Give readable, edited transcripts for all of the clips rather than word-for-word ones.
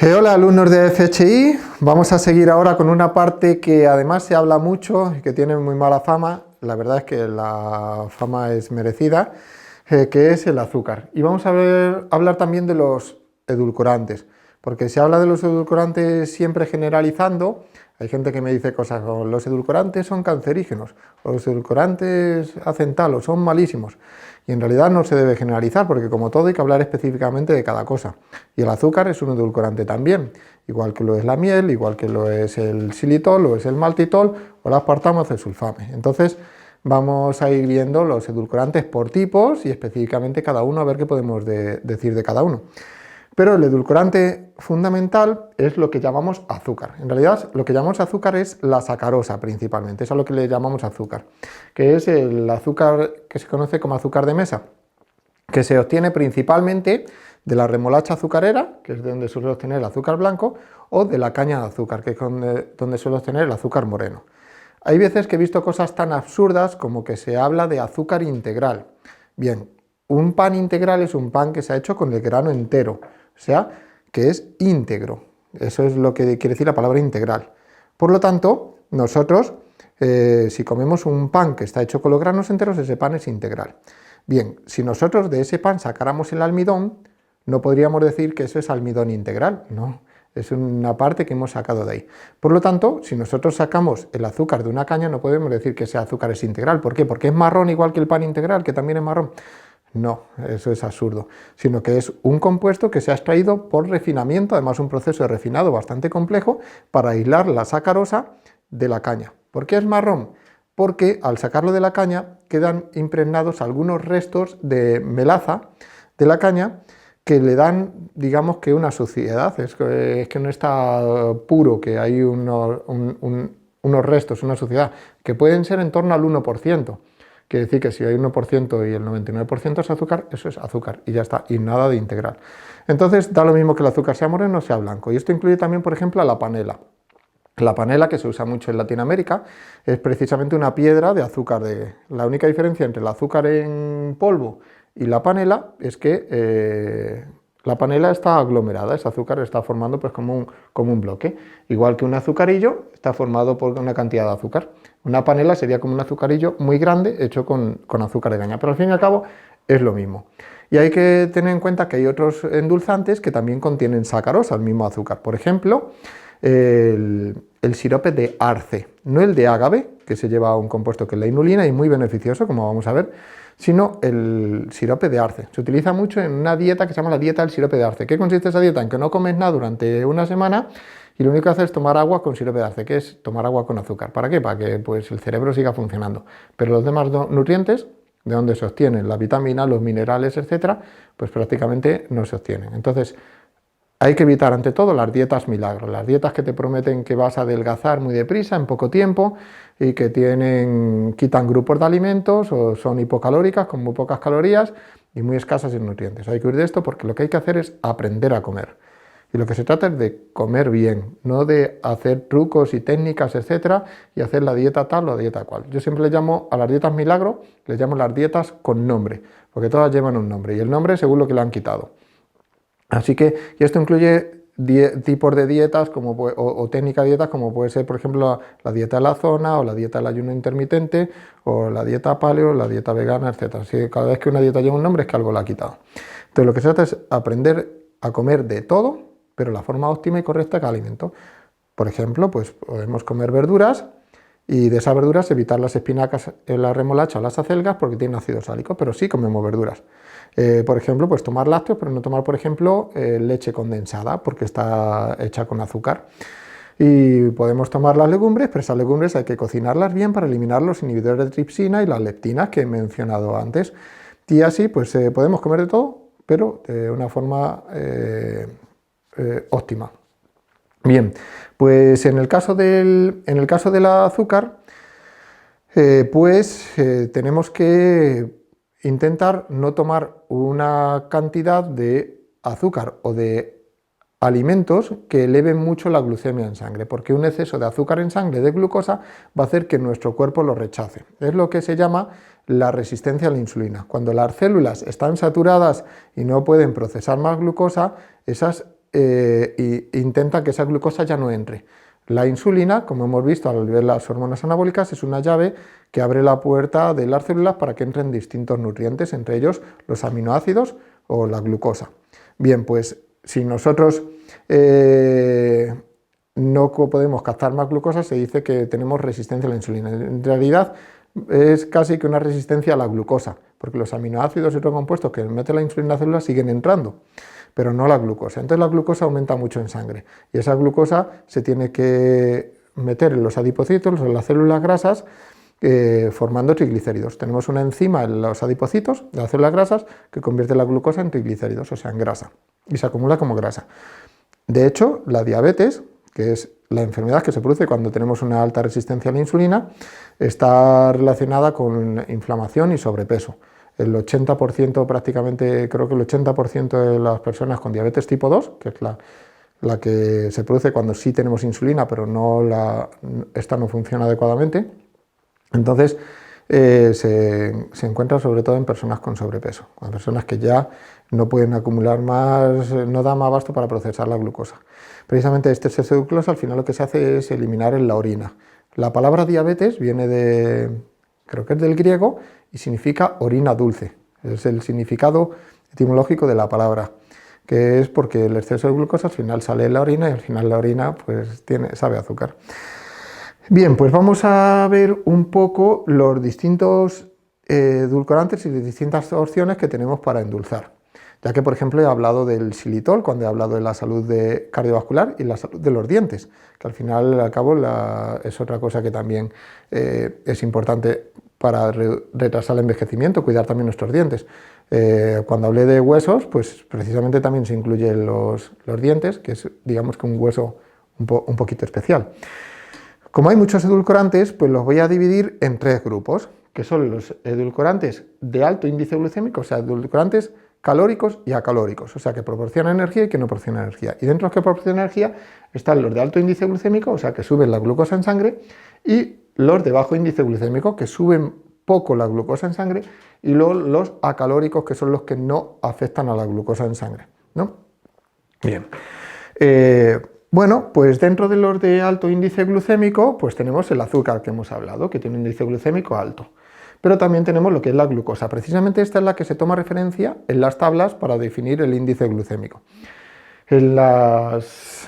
Hola alumnos de FHI, vamos a seguir ahora con una parte que además se habla mucho y que tiene muy mala fama, la verdad es que la fama es merecida, que es el azúcar. Y vamos a hablar también de los edulcorantes, porque se habla de los edulcorantes siempre generalizando. Hay gente que me dice cosas como los edulcorantes son cancerígenos, o los edulcorantes hacen tal, o son malísimos. Y en realidad no se debe generalizar, porque como todo hay que hablar específicamente de cada cosa. Y el azúcar es un edulcorante también, igual que lo es la miel, igual que lo es el xilitol, o es el maltitol, o el aspartamo, o el sulfame. Entonces vamos a ir viendo los edulcorantes por tipos y específicamente cada uno, a ver qué podemos decir de cada uno. Pero el edulcorante fundamental es lo que llamamos azúcar. En realidad lo que llamamos azúcar es la sacarosa principalmente, es a lo que le llamamos azúcar, que es el azúcar que se conoce como azúcar de mesa, que se obtiene principalmente de la remolacha azucarera, que es de donde suele obtener el azúcar blanco, o de la caña de azúcar, que es donde suele obtener el azúcar moreno. Hay veces que he visto cosas tan absurdas como que se habla de azúcar integral. Bien, un pan integral es un pan que se ha hecho con el grano entero, o sea, que es íntegro. Eso es lo que quiere decir la palabra integral. Por lo tanto, nosotros, si comemos un pan que está hecho con los granos enteros, ese pan es integral. Bien, si nosotros de ese pan sacáramos el almidón, no podríamos decir que eso es almidón integral, no, es una parte que hemos sacado de ahí. Por lo tanto, si nosotros sacamos el azúcar de una caña, no podemos decir que ese azúcar es integral. ¿Por qué? ¿Porque es marrón igual que el pan integral, que también es marrón? No, eso es absurdo, sino que es un compuesto que se ha extraído por refinamiento, además un proceso de refinado bastante complejo para aislar la sacarosa de la caña. ¿Por qué es marrón? Porque al sacarlo de la caña quedan impregnados algunos restos de melaza de la caña que le dan, digamos que una suciedad, es que no está puro, que hay unos restos, una suciedad, que pueden ser en torno al 1%. Quiere decir que si hay 1% y el 99% es azúcar, eso es azúcar y ya está, y nada de integral. Entonces da lo mismo que el azúcar sea moreno o sea blanco. Y esto incluye también, por ejemplo, a la panela. La panela, que se usa mucho en Latinoamérica, es precisamente una piedra de azúcar. La única diferencia entre el azúcar en polvo y la panela es que la panela está aglomerada, ese azúcar está formando pues, como un bloque. Igual que un azucarillo está formado por una cantidad de azúcar. Una panela sería como un azucarillo muy grande hecho con azúcar de caña, pero al fin y al cabo es lo mismo. Y hay que tener en cuenta que hay otros endulzantes que también contienen sacarosa, el mismo azúcar. Por ejemplo, el sirope de arce, no el de ágave, que se lleva a un compuesto que es la inulina y muy beneficioso, como vamos a ver, sino el sirope de arce. Se utiliza mucho en una dieta que se llama la dieta del sirope de arce. ¿Qué consiste esa dieta? En que no comes nada durante una semana y lo único que haces es tomar agua con sirope de arce, que es tomar agua con azúcar. ¿Para qué? Para que pues, el cerebro siga funcionando. Pero los demás nutrientes, de donde se obtienen la vitamina, los minerales, etcétera, pues prácticamente no se obtienen. Entonces, hay que evitar ante todo las dietas milagro, las dietas que te prometen que vas a adelgazar muy deprisa, en poco tiempo, y que quitan grupos de alimentos o son hipocalóricas, con muy pocas calorías y muy escasas en nutrientes. Hay que huir de esto porque lo que hay que hacer es aprender a comer. Y lo que se trata es de comer bien, no de hacer trucos y técnicas, etcétera, y hacer la dieta tal o la dieta cual. Yo siempre le llamo a las dietas milagro, les llamo las dietas con nombre, porque todas llevan un nombre, y el nombre según lo que le han quitado. Así que y esto incluye tipos de dietas o técnicas de dietas como puede ser, por ejemplo, la dieta de la zona o la dieta del ayuno intermitente o la dieta paleo, la dieta vegana, etc. Así que cada vez que una dieta lleva un nombre es que algo la ha quitado. Entonces lo que se trata es aprender a comer de todo, pero la forma óptima y correcta de cada alimento. Por ejemplo, pues podemos comer verduras y de esas verduras evitar las espinacas, la remolacha o las acelgas porque tienen ácido sálico, pero sí comemos verduras. Por ejemplo, pues tomar lácteos, pero no tomar, por ejemplo, leche condensada porque está hecha con azúcar. Y podemos tomar las legumbres, pero esas legumbres hay que cocinarlas bien para eliminar los inhibidores de tripsina y las leptinas que he mencionado antes. Y así, pues podemos comer de todo, pero de una forma óptima. Bien, pues en el caso del azúcar, tenemos que intentar no tomar una cantidad de azúcar o de alimentos que eleven mucho la glucemia en sangre, porque un exceso de azúcar en sangre, de glucosa, va a hacer que nuestro cuerpo lo rechace. Es lo que se llama la resistencia a la insulina. Cuando las células están saturadas y no pueden procesar más glucosa, esas intenta que esa glucosa ya no entre. La insulina, como hemos visto al ver las hormonas anabólicas, es una llave que abre la puerta de las células para que entren distintos nutrientes, entre ellos los aminoácidos o la glucosa. Bien, pues si nosotros no podemos captar más glucosa, se dice que tenemos resistencia a la insulina. En realidad es casi que una resistencia a la glucosa, porque los aminoácidos y otros compuestos que mete la insulina a la célula siguen entrando, pero no la glucosa. Entonces la glucosa aumenta mucho en sangre y esa glucosa se tiene que meter en los adipocitos, en las células grasas, formando triglicéridos. Tenemos una enzima en los adipocitos de las células grasas que convierte la glucosa en triglicéridos, o sea, en grasa, y se acumula como grasa. De hecho, la diabetes, que es la enfermedad que se produce cuando tenemos una alta resistencia a la insulina, está relacionada con inflamación y sobrepeso. El 80% prácticamente, creo que el 80% de las personas con diabetes tipo 2, que es la que se produce cuando sí tenemos insulina, pero esta no funciona adecuadamente, entonces se encuentra sobre todo en personas con sobrepeso, en personas que ya no pueden acumular más, no da más abasto para procesar la glucosa. Precisamente este exceso de glucosa al final lo que se hace es eliminar en la orina. La palabra diabetes viene creo que es del griego y significa orina dulce. Es el significado etimológico de la palabra, que es porque el exceso de glucosa al final sale en la orina y al final la orina pues sabe a azúcar. Bien, pues vamos a ver un poco los distintos edulcorantes y las distintas opciones que tenemos para endulzar. Ya que, por ejemplo, he hablado del xilitol cuando he hablado de la salud cardiovascular y la salud de los dientes, que al final, al cabo, es otra cosa que también es importante para retrasar el envejecimiento, cuidar también nuestros dientes. Cuando hablé de huesos, pues precisamente también se incluyen los dientes, que es, digamos, que un hueso un poquito especial. Como hay muchos edulcorantes, pues los voy a dividir en tres grupos, que son los edulcorantes de alto índice glucémico, o sea, edulcorantes calóricos y acalóricos, o sea, que proporcionan energía y que no proporcionan energía. Y dentro de los que proporcionan energía están los de alto índice glucémico, o sea, que suben la glucosa en sangre, y los de bajo índice glucémico, que suben poco la glucosa en sangre, y luego los acalóricos, que son los que no afectan a la glucosa en sangre, ¿no? Bien. Bueno, pues dentro de los de alto índice glucémico, pues tenemos el azúcar que hemos hablado, que tiene un índice glucémico alto. Pero también tenemos lo que es la glucosa. Precisamente esta es la que se toma referencia en las tablas para definir el índice glucémico. En las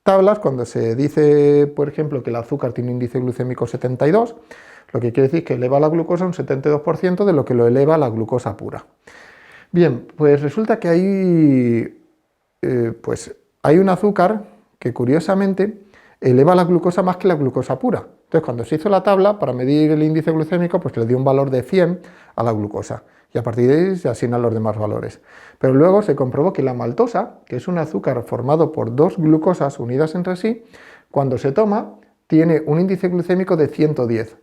tablas, cuando se dice, por ejemplo, que el azúcar tiene un índice glucémico 72, lo que quiere decir que eleva la glucosa un 72% de lo que lo eleva la glucosa pura. Bien, pues resulta que hay un azúcar que curiosamente eleva la glucosa más que la glucosa pura. Entonces, cuando se hizo la tabla para medir el índice glucémico, pues le dio un valor de 100 a la glucosa y a partir de ahí se asignan los demás valores. Pero luego se comprobó que la maltosa, que es un azúcar formado por dos glucosas unidas entre sí, cuando se toma tiene un índice glucémico de 110.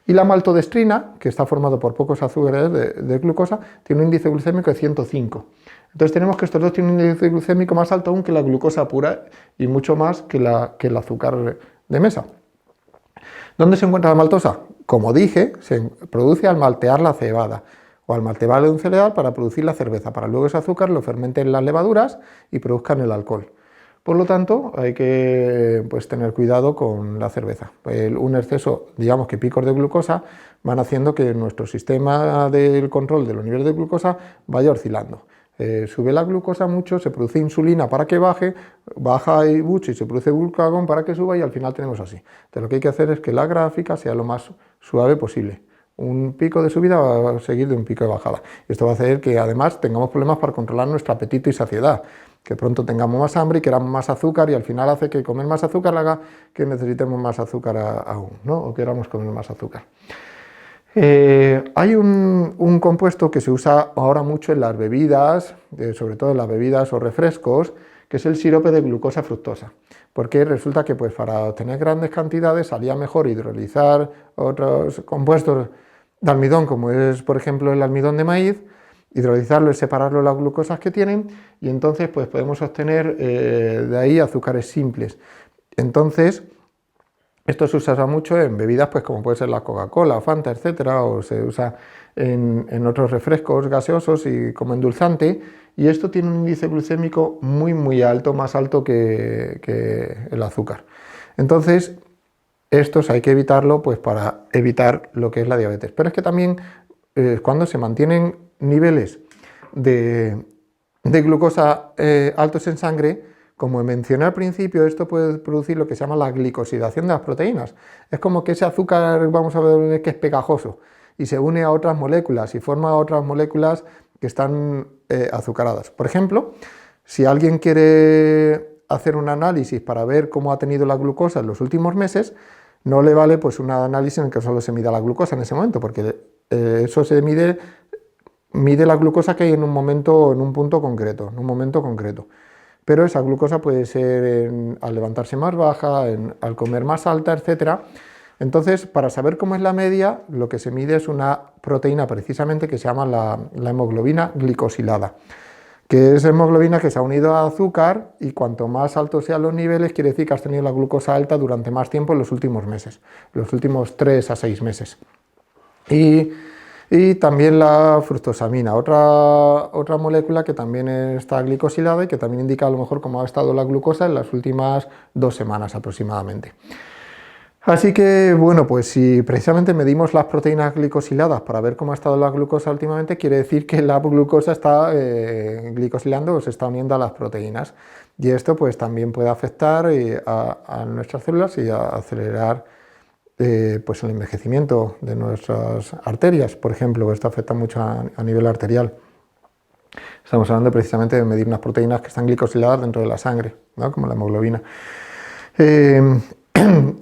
Y la maltodestrina, que está formado por pocos azúcares de glucosa, tiene un índice glucémico de 105. Entonces tenemos que estos dos tienen un índice glucémico más alto aún que la glucosa pura y mucho más que el azúcar de mesa. ¿Dónde se encuentra la maltosa? Como dije, se produce al maltear la cebada o al maltear un cereal para producir la cerveza, para luego ese azúcar lo fermenten las levaduras y produzcan el alcohol. Por lo tanto, hay que tener cuidado con la cerveza. Un exceso, digamos que picos de glucosa, van haciendo que nuestro sistema del control de los niveles de glucosa vaya oscilando. Sube la glucosa mucho, se produce insulina para que baje, baja mucho y se produce glucagón para que suba y al final tenemos así. Entonces lo que hay que hacer es que la gráfica sea lo más suave posible. Un pico de subida va a seguir de un pico de bajada. Esto va a hacer que además tengamos problemas para controlar nuestro apetito y saciedad, que pronto tengamos más hambre y queramos más azúcar y al final hace que comer más azúcar haga que necesitemos más azúcar aún, ¿no? O queramos comer más azúcar. Hay un compuesto que se usa ahora mucho en las bebidas, sobre todo en las bebidas o refrescos, que es el sirope de glucosa fructosa, porque resulta que para obtener grandes cantidades salía mejor hidrolizar otros compuestos de almidón, como es por ejemplo el almidón de maíz, hidrolizarlo y separarlo de las glucosas que tienen, y entonces podemos obtener de ahí azúcares simples. Entonces, Esto se usa mucho en bebidas pues como puede ser la Coca-Cola, Fanta, etcétera, o se usa en otros refrescos gaseosos y como endulzante, y esto tiene un índice glucémico muy alto, más alto que el azúcar. Entonces, estos hay que evitarlo pues para evitar lo que es la diabetes. Pero es que también cuando se mantienen niveles de glucosa altos en sangre, como mencioné al principio, esto puede producir lo que se llama la glicosidación de las proteínas. Es como que ese azúcar, vamos a ver, que es pegajoso y se une a otras moléculas y forma otras moléculas que están azucaradas. Por ejemplo, si alguien quiere hacer un análisis para ver cómo ha tenido la glucosa en los últimos meses, no le vale pues un análisis en el que solo se mida la glucosa en ese momento, porque eso se mide la glucosa que hay en un momento, en un punto concreto, en un momento concreto. Pero esa glucosa puede ser al levantarse más baja, al comer más alta, etc. Entonces, para saber cómo es la media, lo que se mide es una proteína precisamente que se llama la hemoglobina glicosilada, que es hemoglobina que se ha unido a azúcar y cuanto más altos sean los niveles, quiere decir que has tenido la glucosa alta durante más tiempo en los últimos meses, los últimos 3 a 6 meses. Y también la fructosamina, otra molécula que también está glicosilada y que también indica a lo mejor cómo ha estado la glucosa en las últimas 2 semanas aproximadamente. Así que, bueno, pues si precisamente medimos las proteínas glicosiladas para ver cómo ha estado la glucosa últimamente, quiere decir que la glucosa está glicosilando o se está uniendo a las proteínas. Y esto pues también puede afectar a nuestras células y a acelerar pues el envejecimiento de nuestras arterias, por ejemplo. Esto afecta mucho a nivel arterial. Estamos hablando precisamente de medir unas proteínas que están glicosiladas dentro de la sangre, ¿no? Como la hemoglobina.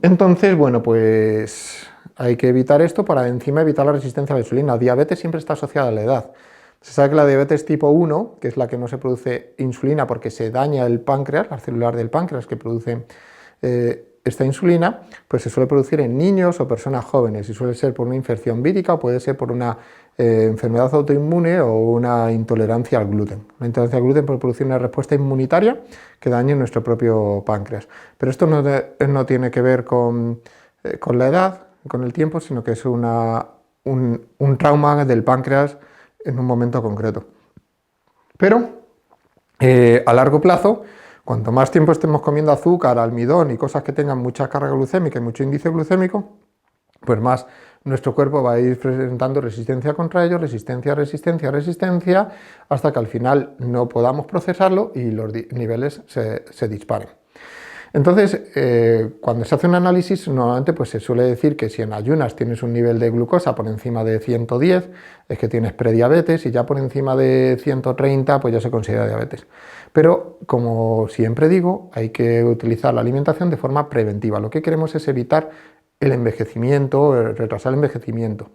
Entonces, bueno, pues hay que evitar esto para encima evitar la resistencia a la insulina. La diabetes siempre está asociada a la edad. Se sabe que la diabetes tipo 1, que es la que no se produce insulina porque se daña el páncreas, las células del páncreas que producen esta insulina, pues se suele producir en niños o personas jóvenes y suele ser por una infección vírica o puede ser por una enfermedad autoinmune o una intolerancia al gluten. La intolerancia al gluten puede producir una respuesta inmunitaria que dañe nuestro propio páncreas. Pero esto no tiene que ver con la edad, con el tiempo, sino que es un trauma del páncreas en un momento concreto. Pero a largo plazo, cuanto más tiempo estemos comiendo azúcar, almidón y cosas que tengan mucha carga glucémica y mucho índice glucémico, pues más nuestro cuerpo va a ir presentando resistencia contra ello, resistencia, hasta que al final no podamos procesarlo y los niveles se disparen. Entonces, cuando se hace un análisis, normalmente pues se suele decir que si en ayunas tienes un nivel de glucosa por encima de 110, es que tienes prediabetes, y ya por encima de 130, pues ya se considera diabetes. Pero, como siempre digo, hay que utilizar la alimentación de forma preventiva. Lo que queremos es evitar el envejecimiento, retrasar el envejecimiento,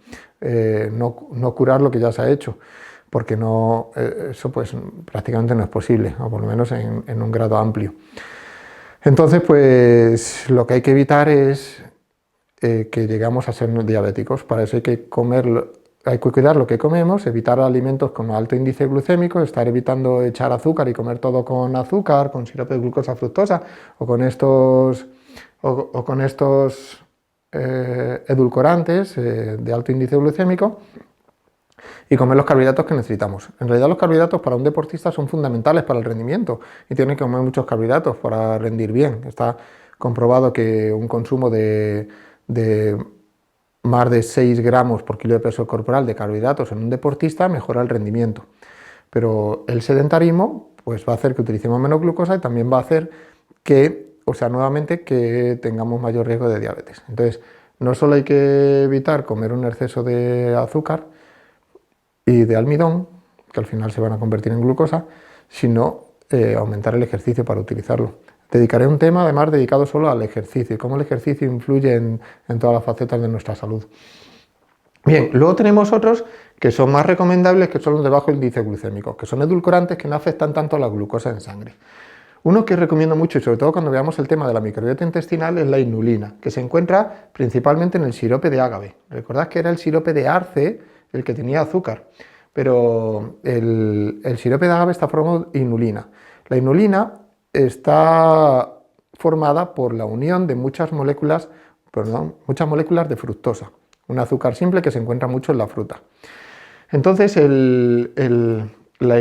no curar lo que ya se ha hecho, porque eso pues prácticamente no es posible, o por lo menos en un grado amplio. Entonces, pues lo que hay que evitar es que lleguemos a ser diabéticos. Para eso hay que cuidar lo que comemos, evitar alimentos con alto índice glucémico, estar evitando echar azúcar y comer todo con azúcar, con sirope de glucosa fructosa o con estos edulcorantes de alto índice glucémico, y comer los carbohidratos que necesitamos. En realidad los carbohidratos para un deportista son fundamentales para el rendimiento y tienen que comer muchos carbohidratos para rendir bien. Está comprobado que un consumo de más de 6 gramos por kilo de peso corporal de carbohidratos en un deportista mejora el rendimiento. Pero el sedentarismo pues va a hacer que utilicemos menos glucosa y también va a hacer que, nuevamente, que tengamos mayor riesgo de diabetes. Entonces, no solo hay que evitar comer un exceso de azúcar y de almidón, que al final se van a convertir en glucosa, sino aumentar el ejercicio para utilizarlo. Dedicaré un tema además dedicado solo al ejercicio y cómo el ejercicio influye en todas las facetas de nuestra salud. Bien, luego tenemos otros que son más recomendables, que son los de bajo índice glucémico, que son edulcorantes que no afectan tanto a la glucosa en sangre. Uno que recomiendo mucho, y sobre todo cuando veamos el tema de la microbiota intestinal, es la inulina, que se encuentra principalmente en el sirope de ágave. Recordad que era el sirope de arce el que tenía azúcar, pero el sirope de agave está formado de inulina. La inulina está formada por la unión de muchas moléculas perdón, muchas moléculas de fructosa, un azúcar simple que se encuentra mucho en la fruta. Entonces, la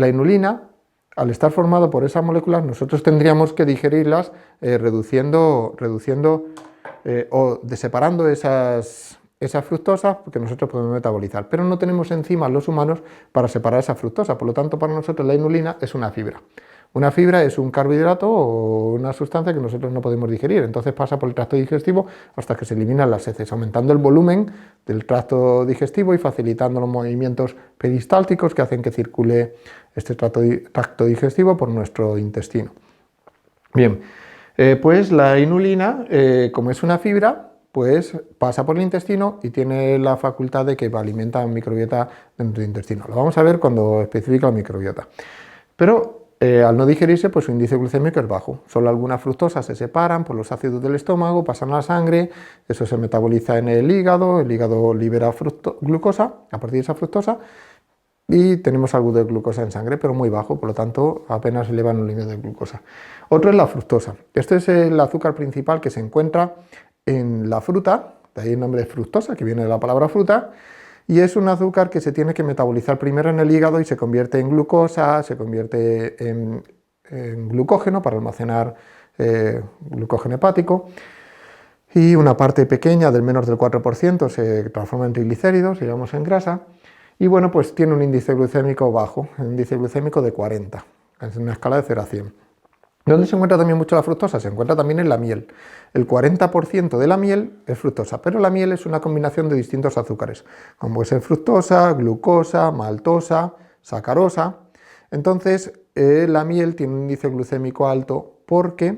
inulina, al estar formado por esas moléculas, nosotros tendríamos que digerirlas reduciendo o separando esas fructosas que nosotros podemos metabolizar. Pero no tenemos enzimas los humanos para separar esa fructosa, por lo tanto, para nosotros la inulina es una fibra. Una fibra es un carbohidrato o una sustancia que nosotros no podemos digerir, entonces pasa por el tracto digestivo hasta que se eliminan las heces, aumentando el volumen del tracto digestivo y facilitando los movimientos peristálticos que hacen que circule este tracto digestivo por nuestro intestino. Bien, pues la inulina, como es una fibra, pues pasa por el intestino y tiene la facultad de que alimenta microbiota dentro del intestino. Lo vamos a ver cuando especifica la microbiota. Pero al no digerirse, pues su índice glucémico es bajo. Solo algunas fructosas se separan por los ácidos del estómago, pasan a la sangre, eso se metaboliza en el hígado libera glucosa a partir de esa fructosa y tenemos algo de glucosa en sangre, pero muy bajo, por lo tanto apenas elevan un nivel de glucosa. Otro es la fructosa. Este es el azúcar principal que se encuentra en la fruta, de ahí el nombre de fructosa, que viene de la palabra fruta, y es un azúcar que se tiene que metabolizar primero en el hígado y se convierte en glucosa, se convierte en glucógeno para almacenar glucógeno hepático, y una parte pequeña del menos del 4% se transforma en triglicéridos, digamos en grasa, y bueno, pues tiene un índice glucémico bajo, un índice glucémico de 40, es una escala de 0 a 100. ¿Dónde se encuentra también mucho la fructosa? Se encuentra también en la miel. El 40% de la miel es fructosa, pero la miel es una combinación de distintos azúcares, como puede ser fructosa, glucosa, maltosa, sacarosa. Entonces, la miel tiene un índice glucémico alto porque,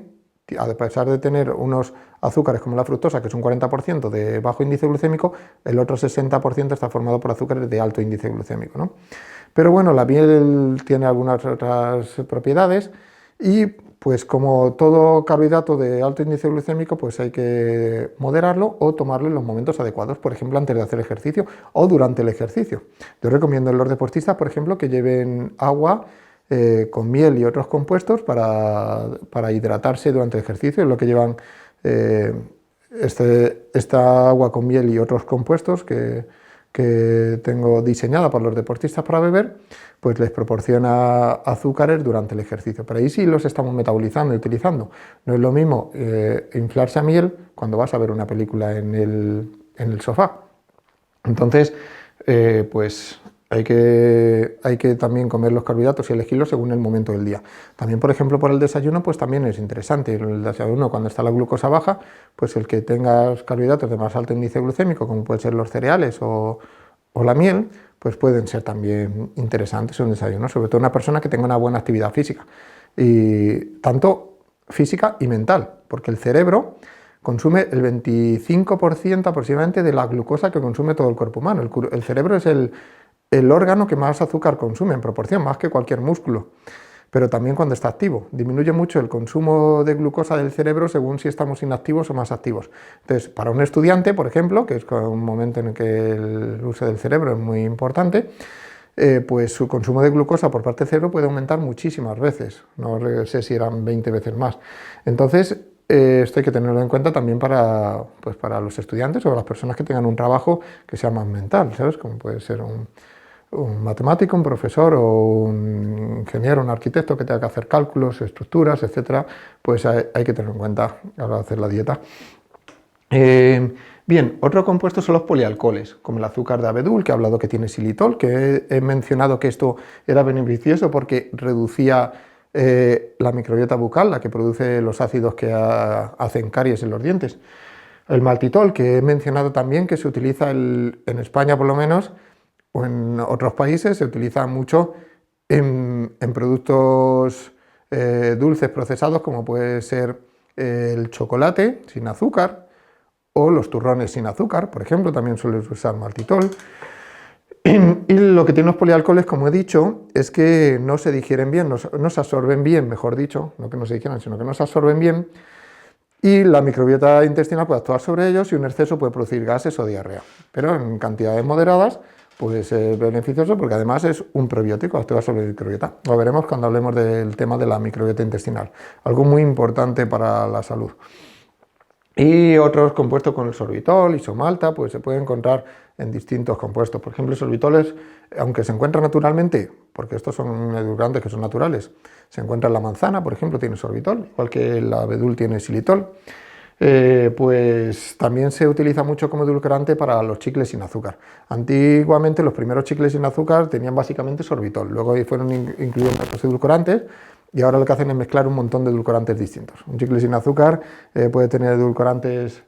a pesar de tener unos azúcares como la fructosa, que es un 40% de bajo índice glucémico, el otro 60% está formado por azúcares de alto índice glucémico, ¿no? Pero bueno, la miel tiene algunas otras propiedades y pues como todo carbohidrato de alto índice glucémico, pues hay que moderarlo o tomarlo en los momentos adecuados, por ejemplo, antes de hacer ejercicio o durante el ejercicio. Yo recomiendo a los deportistas, por ejemplo, que lleven agua con miel y otros compuestos para hidratarse durante el ejercicio, es lo que llevan esta agua con miel y otros compuestos que tengo diseñada para los deportistas para beber, pues les proporciona azúcares durante el ejercicio. Pero ahí sí los estamos metabolizando y utilizando. No es lo mismo inflarse a miel cuando vas a ver una película en el sofá. Entonces, pues hay que también comer los carbohidratos y elegirlos según el momento del día. También, por ejemplo, por el desayuno, pues también es interesante. El desayuno, cuando está la glucosa baja, pues el que tengas carbohidratos de más alto índice glucémico, como pueden ser los cereales o la miel, pues pueden ser también interesantes en un desayuno, sobre todo una persona que tenga una buena actividad física, y tanto física y mental, porque el cerebro consume el 25% aproximadamente de la glucosa que consume todo el cuerpo humano. El cerebro es el órgano que más azúcar consume en proporción, más que cualquier músculo, pero también cuando está activo. Disminuye mucho el consumo de glucosa del cerebro según si estamos inactivos o más activos. Entonces, para un estudiante, por ejemplo, que es un momento en el que el uso del cerebro es muy importante, pues su consumo de glucosa por parte del cerebro puede aumentar muchísimas veces, no sé si eran 20 veces más. Entonces, esto hay que tenerlo en cuenta también para los estudiantes o las personas que tengan un trabajo que sea más mental, ¿sabes? Como puede ser un matemático, un profesor o un ingeniero, un arquitecto que tenga que hacer cálculos, estructuras, etcétera, pues hay que tenerlo en cuenta a la hora de hacer la dieta. Bien, otro compuesto son los polialcoholes, como el azúcar de abedul, que he hablado que tiene xilitol, que he mencionado que esto era beneficioso porque reducía la microbiota bucal, la que produce los ácidos que hacen caries en los dientes. El maltitol, que he mencionado también, que se utiliza en España por lo menos, o en otros países, se utiliza mucho en productos dulces procesados, como puede ser el chocolate sin azúcar o los turrones sin azúcar, por ejemplo, también suelen usar maltitol. Y lo que tienen los polialcoholes, como he dicho, es que no se digieren bien, no se absorben bien, mejor dicho, no que no se digieran, sino que no se absorben bien, y la microbiota intestinal puede actuar sobre ellos y un exceso puede producir gases o diarrea. Pero en cantidades moderadas puede ser beneficioso porque además es un probiótico, actúa sobre la microbiota. Lo veremos cuando hablemos del tema de la microbiota intestinal, algo muy importante para la salud. Y otros compuestos con el sorbitol, isomalta, pues se puede encontrar en distintos compuestos. Por ejemplo, el sorbitol es, aunque se encuentra naturalmente, porque estos son edulcorantes que son naturales, se encuentra en la manzana, por ejemplo, tiene sorbitol, igual que el abedul tiene xilitol. Pues también se utiliza mucho como edulcorante para los chicles sin azúcar. Antiguamente los primeros chicles sin azúcar tenían básicamente sorbitol, luego ahí fueron incluyendo otros edulcorantes y ahora lo que hacen es mezclar un montón de edulcorantes distintos. Un chicle sin azúcar puede tener edulcorantes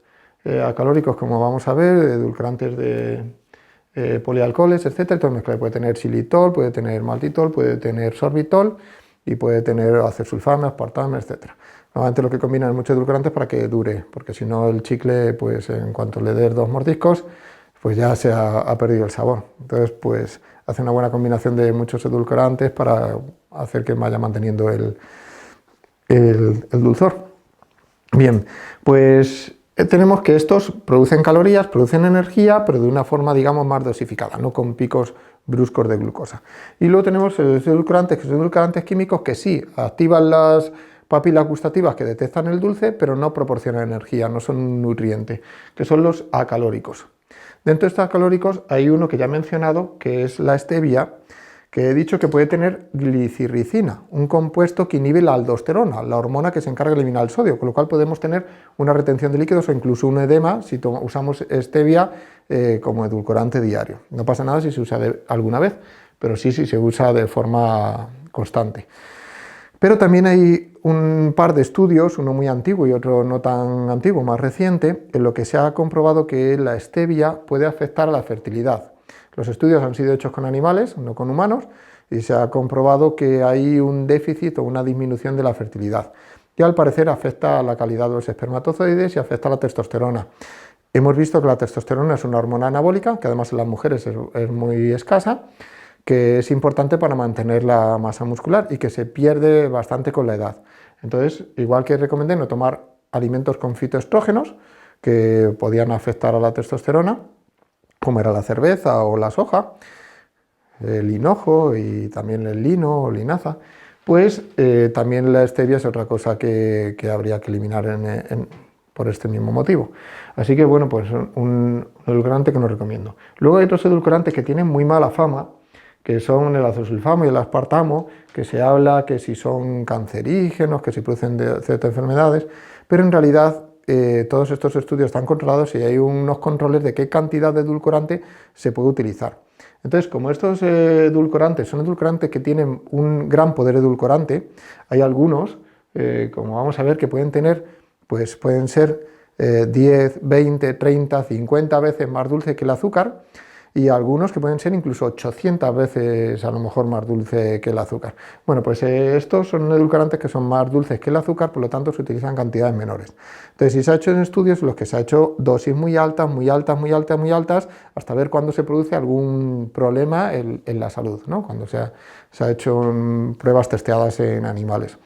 acalóricos, como vamos a ver, edulcorantes de polialcoholes, etc. Entonces puede tener xilitol, puede tener maltitol, puede tener sorbitol y puede tener acesulfame, aspartame, etc. Normalmente lo que combinan es muchos edulcorantes para que dure, porque si no el chicle, pues en cuanto le des 2 mordiscos, pues ya se ha perdido el sabor. Entonces, pues hace una buena combinación de muchos edulcorantes para hacer que vaya manteniendo el dulzor. Bien, pues tenemos que estos producen calorías, producen energía, pero de una forma, digamos, más dosificada, no con picos bruscos de glucosa. Y luego tenemos edulcorantes, que son edulcorantes químicos que sí activan las papilas gustativas que detectan el dulce, pero no proporcionan energía, no son un nutriente, que son los acalóricos. Dentro de estos acalóricos hay uno que ya he mencionado, que es la stevia, que he dicho que puede tener glicirricina, un compuesto que inhibe la aldosterona, la hormona que se encarga de eliminar el sodio, con lo cual podemos tener una retención de líquidos o incluso un edema si usamos stevia como edulcorante diario. No pasa nada si se usa alguna vez, pero sí si se usa de forma constante. Pero también hay un par de estudios, uno muy antiguo y otro no tan antiguo, más reciente, en lo que se ha comprobado que la stevia puede afectar a la fertilidad. Los estudios han sido hechos con animales, no con humanos, y se ha comprobado que hay un déficit o una disminución de la fertilidad, que al parecer afecta a la calidad de los espermatozoides y afecta a la testosterona. Hemos visto que la testosterona es una hormona anabólica, que además en las mujeres es muy escasa, que es importante para mantener la masa muscular y que se pierde bastante con la edad. Entonces, igual que recomendé no tomar alimentos con fitoestrógenos, que podían afectar a la testosterona, como era la cerveza o la soja, el hinojo y también el lino o linaza, pues también la stevia es otra cosa que habría que eliminar por este mismo motivo. Así que bueno, pues un edulcorante que no recomiendo. Luego hay otros edulcorantes que tienen muy mala fama, que son el acesulfamo y el aspartamo, que se habla que si son cancerígenos, que si producen ciertas enfermedades, pero en realidad todos estos estudios están controlados y hay unos controles de qué cantidad de edulcorante se puede utilizar. Entonces, como estos edulcorantes son edulcorantes que tienen un gran poder edulcorante, hay algunos, como vamos a ver, que pueden tener, pues pueden ser 10, 20, 30, 50 veces más dulce que el azúcar, y algunos que pueden ser incluso 800 veces a lo mejor más dulce que el azúcar. Bueno, pues estos son edulcorantes que son más dulces que el azúcar, por lo tanto se utilizan cantidades menores. Entonces, si se ha hecho en estudios en los que se ha hecho dosis muy altas, muy altas, muy altas, muy altas, hasta ver cuándo se produce algún problema en la salud, ¿no? Cuando se ha hecho pruebas testeadas en animales.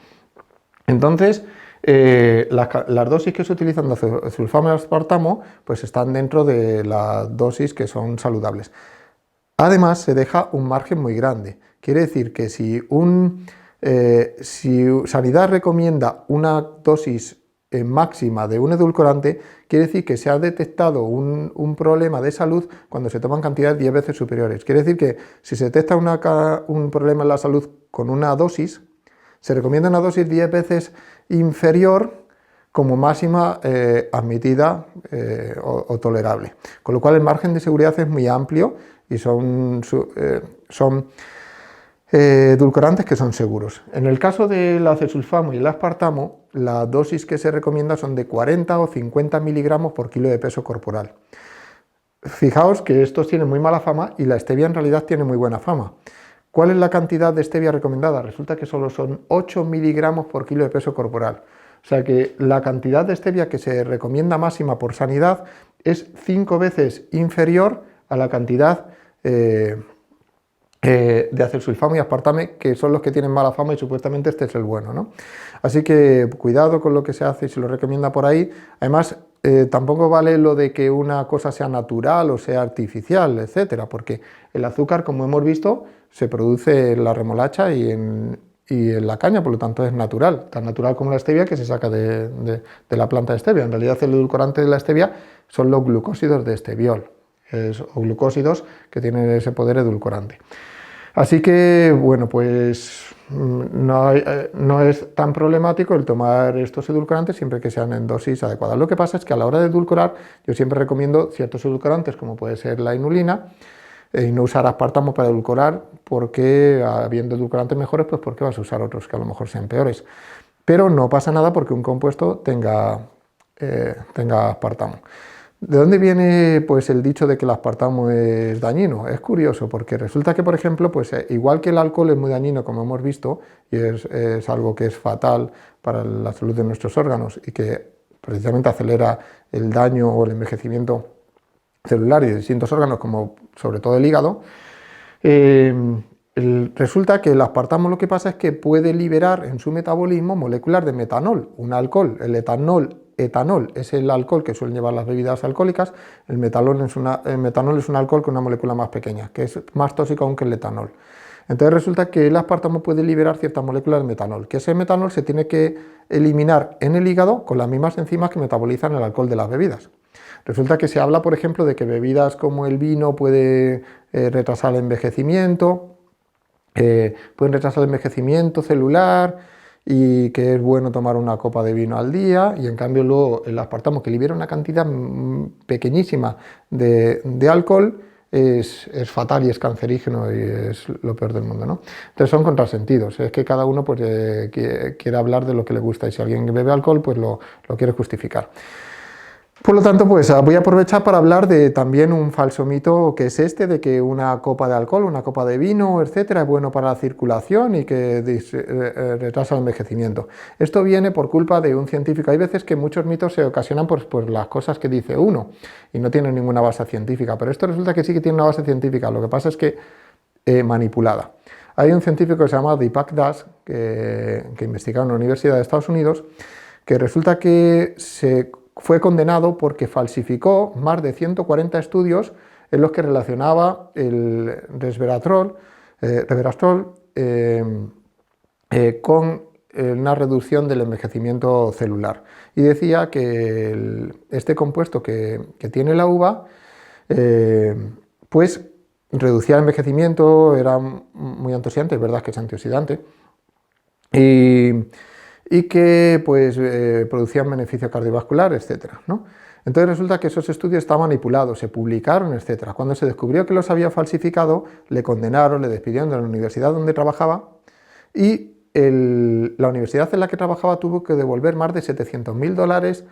Entonces, las dosis que se utilizan de acesulfamo y aspartamo pues están dentro de las dosis que son saludables. Además, se deja un margen muy grande. Quiere decir que si Sanidad recomienda una dosis máxima de un edulcorante, quiere decir que se ha detectado un problema de salud cuando se toman cantidades 10 veces superiores. Quiere decir que si se detecta un problema en la salud con una dosis, se recomienda una dosis 10 veces inferior como máxima admitida o tolerable. Con lo cual el margen de seguridad es muy amplio y son edulcorantes que son seguros. En el caso del acesulfamo y el aspartamo, la dosis que se recomienda son de 40 o 50 miligramos por kilo de peso corporal. Fijaos que estos tienen muy mala fama y la stevia en realidad tiene muy buena fama. ¿Cuál es la cantidad de stevia recomendada? Resulta que solo son 8 miligramos por kilo de peso corporal. O sea que la cantidad de stevia que se recomienda máxima por sanidad es 5 veces inferior a la cantidad de acesulfamo y aspartame, que son los que tienen mala fama y supuestamente este es el bueno, ¿no? Así que cuidado con lo que se hace y se lo recomienda por ahí. Además, tampoco vale lo de que una cosa sea natural o sea artificial, etcétera, porque el azúcar, como hemos visto, se produce en la remolacha y y en la caña, por lo tanto es natural, tan natural como la stevia que se saca de la planta de stevia. En realidad el edulcorante de la stevia son los glucósidos de esteviol, o glucósidos que tienen ese poder edulcorante. Así que, bueno, pues no es tan problemático el tomar estos edulcorantes siempre que sean en dosis adecuadas. Lo que pasa es que a la hora de edulcorar yo siempre recomiendo ciertos edulcorantes como puede ser la inulina, y no usar aspartamo para edulcorar, porque habiendo edulcorantes mejores, pues ¿por qué vas a usar otros que a lo mejor sean peores? Pero no pasa nada porque un compuesto tenga aspartamo. ¿De dónde viene pues el dicho de que el aspartamo es dañino? Es curioso porque resulta que, por ejemplo, pues igual que el alcohol es muy dañino, como hemos visto, y es algo que es fatal para la salud de nuestros órganos y que precisamente acelera el daño o el envejecimiento celular y de distintos órganos, como sobre todo el hígado, resulta que el aspartamo lo que pasa es que puede liberar en su metabolismo moléculas de metanol, un alcohol. El etanol es el alcohol que suelen llevar las bebidas alcohólicas. El metanol es un alcohol con una molécula más pequeña, que es más tóxico aún que el etanol. Entonces resulta que el aspartamo puede liberar ciertas moléculas de metanol, que ese metanol se tiene que eliminar en el hígado con las mismas enzimas que metabolizan el alcohol de las bebidas. Resulta que se habla, por ejemplo, de que bebidas como el vino pueden retrasar el envejecimiento celular, y que es bueno tomar una copa de vino al día, y en cambio luego el aspartamo, que libera una cantidad pequeñísima de alcohol, es fatal y es cancerígeno y es lo peor del mundo, ¿no? Entonces son contrasentidos, es que cada uno pues, quiere hablar de lo que le gusta, y si alguien bebe alcohol pues lo quiere justificar. Por lo tanto, pues voy a aprovechar para hablar de también un falso mito, que es este de que una copa de alcohol, una copa de vino, etcétera, es bueno para la circulación y que retrasa el envejecimiento. Esto viene por culpa de un científico. Hay veces que muchos mitos se ocasionan por las cosas que dice uno y no tienen ninguna base científica, pero esto resulta que sí que tiene una base científica, lo que pasa es que manipulada. Hay un científico que se llama Deepak Das, que investiga en una universidad de Estados Unidos, que resulta que fue condenado porque falsificó más de 140 estudios en los que relacionaba el resveratrol con una reducción del envejecimiento celular. Y decía que este compuesto que tiene la uva, pues reducía el envejecimiento, era muy antioxidante, es verdad que es antioxidante, y que pues, producían beneficio cardiovascular, etcétera, ¿no? Entonces resulta que esos estudios estaban manipulados, se publicaron, etcétera. Cuando se descubrió que los había falsificado, le condenaron, le despidieron de la universidad donde trabajaba, y la universidad en la que trabajaba tuvo que devolver más de $700.000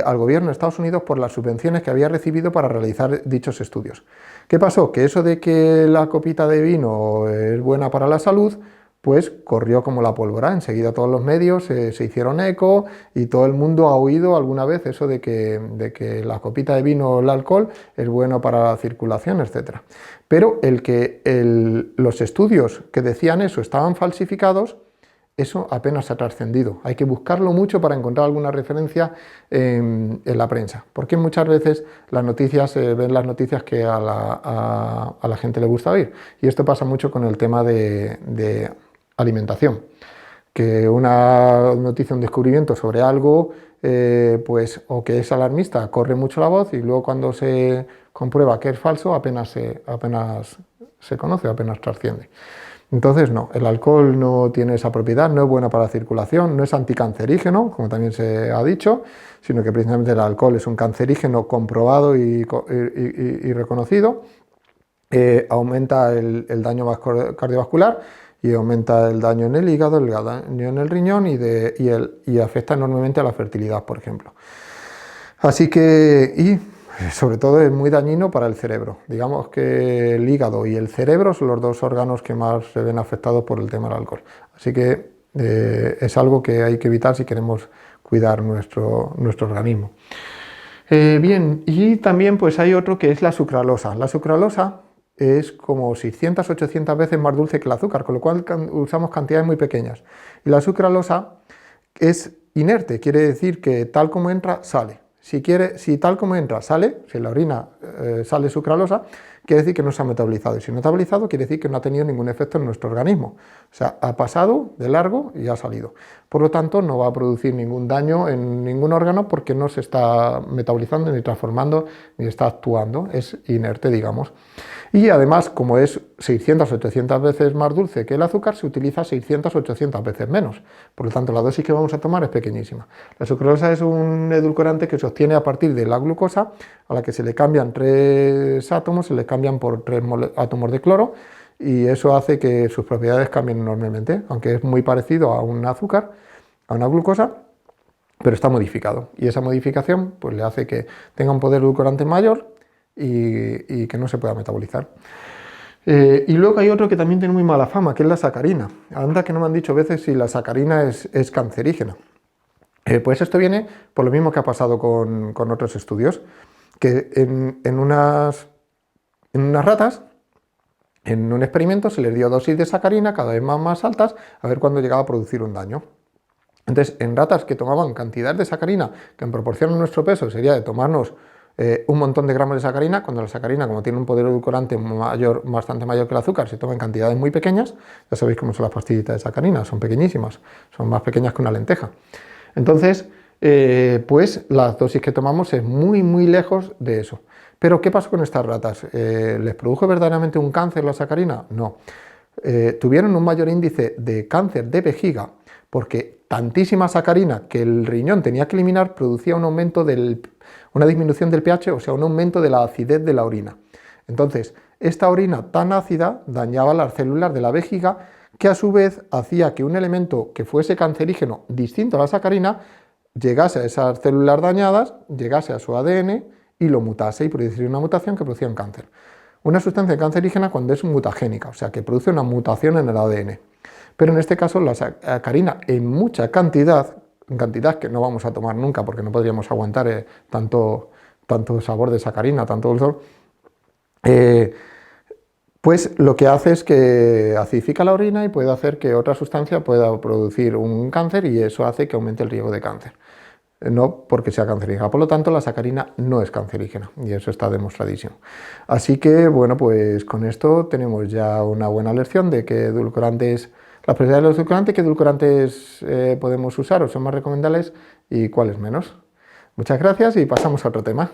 al gobierno de Estados Unidos por las subvenciones que había recibido para realizar dichos estudios. ¿Qué pasó? Que eso de que la copita de vino es buena para la salud, pues corrió como la pólvora. Enseguida todos los medios se hicieron eco y todo el mundo ha oído alguna vez eso de que la copita de vino o el alcohol es bueno para la circulación, etc. Pero los estudios que decían eso estaban falsificados, eso apenas se ha trascendido. Hay que buscarlo mucho para encontrar alguna referencia en la prensa, porque muchas veces las noticias ven las noticias que a la gente le gusta oír. Y esto pasa mucho con el tema de alimentación, que una noticia, un descubrimiento sobre algo, pues o que es alarmista, corre mucho la voz, y luego cuando se comprueba que es falso apenas se conoce, apenas trasciende. Entonces no, el alcohol no tiene esa propiedad, no es bueno para la circulación, no es anticancerígeno, como también se ha dicho, sino que precisamente el alcohol es un cancerígeno comprobado y reconocido, aumenta el daño cardiovascular, y aumenta el daño en el hígado, el daño en el riñón, y afecta enormemente a la fertilidad, por ejemplo. Así que, y sobre todo es muy dañino para el cerebro. Digamos que el hígado y el cerebro son los dos órganos que más se ven afectados por el tema del alcohol. Así que es algo que hay que evitar si queremos cuidar nuestro organismo. Bien, y también pues hay otro que es la sucralosa. La sucralosa es como 600, 800 veces más dulce que el azúcar, con lo cual usamos cantidades muy pequeñas. Y la sucralosa es inerte, quiere decir que tal como entra, sale. Si tal como entra, sale, si en la orina sale sucralosa, quiere decir que no se ha metabolizado. Y si no ha metabolizado, quiere decir que no ha tenido ningún efecto en nuestro organismo. O sea, ha pasado de largo y ha salido. Por lo tanto, no va a producir ningún daño en ningún órgano porque no se está metabolizando, ni transformando, ni está actuando. Es inerte, digamos. Y además, como es 600 o 800 veces más dulce que el azúcar, se utiliza 600 o 800 veces menos. Por lo tanto, la dosis que vamos a tomar es pequeñísima. La sucralosa es un edulcorante que se obtiene a partir de la glucosa, a la que se le cambian 3 átomos, se le cambian por 3 átomos de cloro, y eso hace que sus propiedades cambien enormemente, aunque es muy parecido a un azúcar, a una glucosa, pero está modificado. Y esa modificación pues, le hace que tenga un poder edulcorante mayor y que no se pueda metabolizar. Y luego hay otro que también tiene muy mala fama, que es la sacarina. Anda que no me han dicho veces si la sacarina es cancerígena. Pues esto viene por lo mismo que ha pasado con otros estudios, que en unas ratas, en un experimento se les dio dosis de sacarina cada vez más altas, a ver cuándo llegaba a producir un daño. Entonces, en ratas que tomaban cantidad de sacarina, que en proporción a nuestro peso sería de tomarnos un montón de gramos de sacarina, cuando la sacarina, como tiene un poder edulcorante bastante mayor que el azúcar, se toma en cantidades muy pequeñas. Ya sabéis cómo son las pastillitas de sacarina, son pequeñísimas, son más pequeñas que una lenteja. Entonces, pues las dosis que tomamos es muy lejos de eso. Pero, ¿qué pasó con estas ratas? ¿Les produjo verdaderamente un cáncer la sacarina? No. Tuvieron un mayor índice de cáncer de vejiga porque tantísima sacarina que el riñón tenía que eliminar producía una disminución del pH, o sea, un aumento de la acidez de la orina. Entonces, esta orina tan ácida dañaba las células de la vejiga, que a su vez hacía que un elemento que fuese cancerígeno distinto a la sacarina llegase a esas células dañadas, llegase a su ADN y lo mutase y produciría una mutación que producía un cáncer. Una sustancia cancerígena cuando es mutagénica, o sea, que produce una mutación en el ADN. Pero en este caso la sacarina en mucha cantidad, en cantidad que no vamos a tomar nunca porque no podríamos aguantar tanto sabor de sacarina, tanto dulzor, pues lo que hace es que acidifica la orina y puede hacer que otra sustancia pueda producir un cáncer, y eso hace que aumente el riesgo de cáncer. No porque sea cancerígena. Por lo tanto, la sacarina no es cancerígena y eso está demostradísimo. Así que, bueno, pues con esto tenemos ya una buena lección de qué edulcorantes, las propiedades de los edulcorantes, qué edulcorantes podemos usar o son más recomendables y cuáles menos. Muchas gracias y pasamos a otro tema.